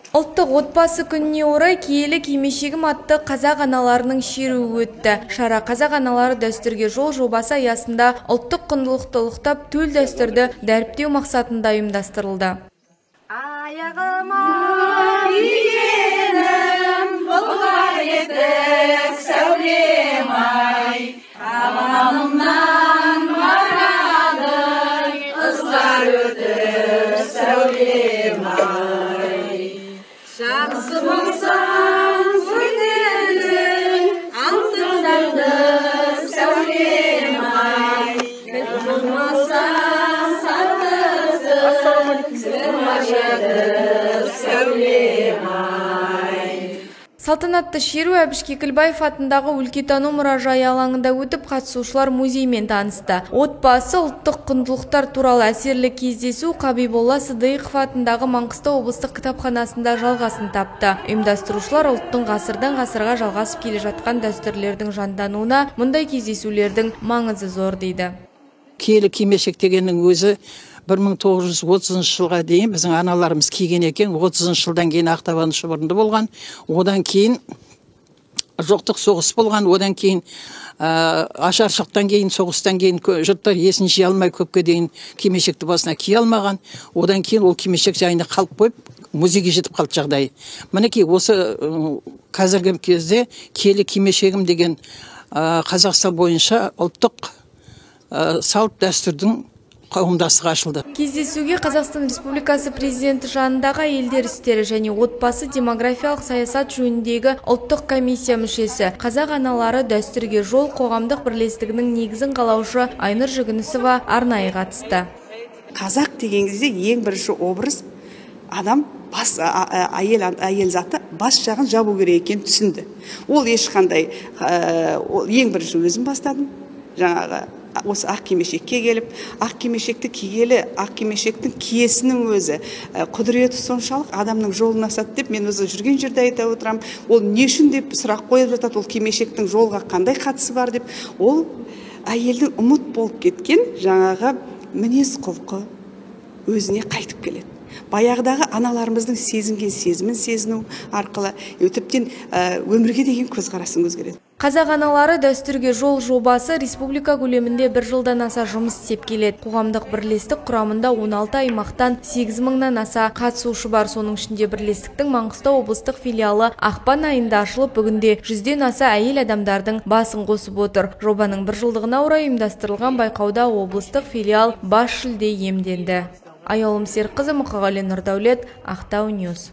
Ұлттық отбасы күніне орай киелі кимешегім атты қазақ аналарының шеруі өтті. Шара қазақ аналары дәстүрге жол жобасы аясында ұлттық құндылықты ұлықтап, төл дәстүрді дәріптеу мақсатында ұйымдастырылды. Аяғыма кигенім бұлғар етік сәулем ай, аманымнан марадың ызғар өтіп сәулем ай. Жақсы болсаң өнердің, алтын сәнді сәулем ай, болмасаң сарғызым, сырмашады сәулем ай. Салтанатты шеру Әбіш Кекілбаев атындағы өлкетану мұражайы алаңында өтіп, қатысушылар музеймен танысты. Отбасы ұлттық құндылықтар туралы әсерлі кездесу Қабиболла Сыдиықов атындағы Маңғыстау облыстық кітапханасында жалғасын тапты. Ұйымдастырушылар ұлттың ғасырдан ғасырға жалғасып келе жатқан дәстүрлердің жандануына мұндай кездесулердің маңызы зор дейді. Киелі кимешек дегеннің өзі 1930 жылға дейін біздің аналарымыз киген екен. 30 жылдан кейін Ақтабан шұбырынды болған. Одан кейін жоқтық соғыс болған. Одан кейін ашаршылықтан кейін, соғыстан кейін жұрттар есін жия алмай көпке дейін кимешекті басына кие алмаған. Одан кейін ол кимешек жайында қалып қойып, музейге жетіп қалды жағдайы. Мінекей осы қазіргі кезде киелі кимешегім деген Қазақстан бойынша ұлттық салт дәстүрдің қауымдастығы ашылды. Кездесуге Қазақстан Республикасы президенті жанындағы әйелдер істері және отбасы демографиялық саясат жөніндегі ұлттық комиссия мүшесі, қазақ аналары дәстүрге жол қоғамдық бірлестігінің негізін қалаушы Айнұр Жүгінісова арнайы қатысты. Қазақ деген кезде ең бірінші образ адам әйел заты бас жағын жабу керек екенін түсінді. Ол ешқандай ең бірінші өзім бастадым. Жаңағы осы ақ кимешекке келіп, ақ кимешекті кигелі, ақ кимешектің киесінің өзі құдіреті соншалық адамның жолын асады деп мен өзі жүрген жерде айта отырам. Ол не үшін деп сұрақ қойып жатады, ол кимешектің жолға қандай қатысы бар деп. Ол әйелдің ұмыт болып кеткен жаңағы мінез құлқы өзіне қайтып келеді. Баяғыдағы аналарымыздың сезінген сезімін сезіну арқылы тіптен өмірге деген көзқарасын өзгереді. Қазақ аналары дәстүрге жол жобасы республика көлемінде 1 жылдан аса жұмыс істеп келеді. Қоғамдық бірлестік құрамында 16 аймақтан 8 мыңнан аса қатысушы бар. Соның ішінде бірлестіктің Маңғыстау облыстық филиалы ақпан айында ашылып, бүгінде 100-ден аса әйел адамдардың басын қосып отыр. Жобаның 1 жылдығына орай ұйымдастырылған байқауда облыстық филиал бас жүлде иемденді. Аяулым Серікқызы, Мұқағали Нұрдәулет, Ақтау Ньюс.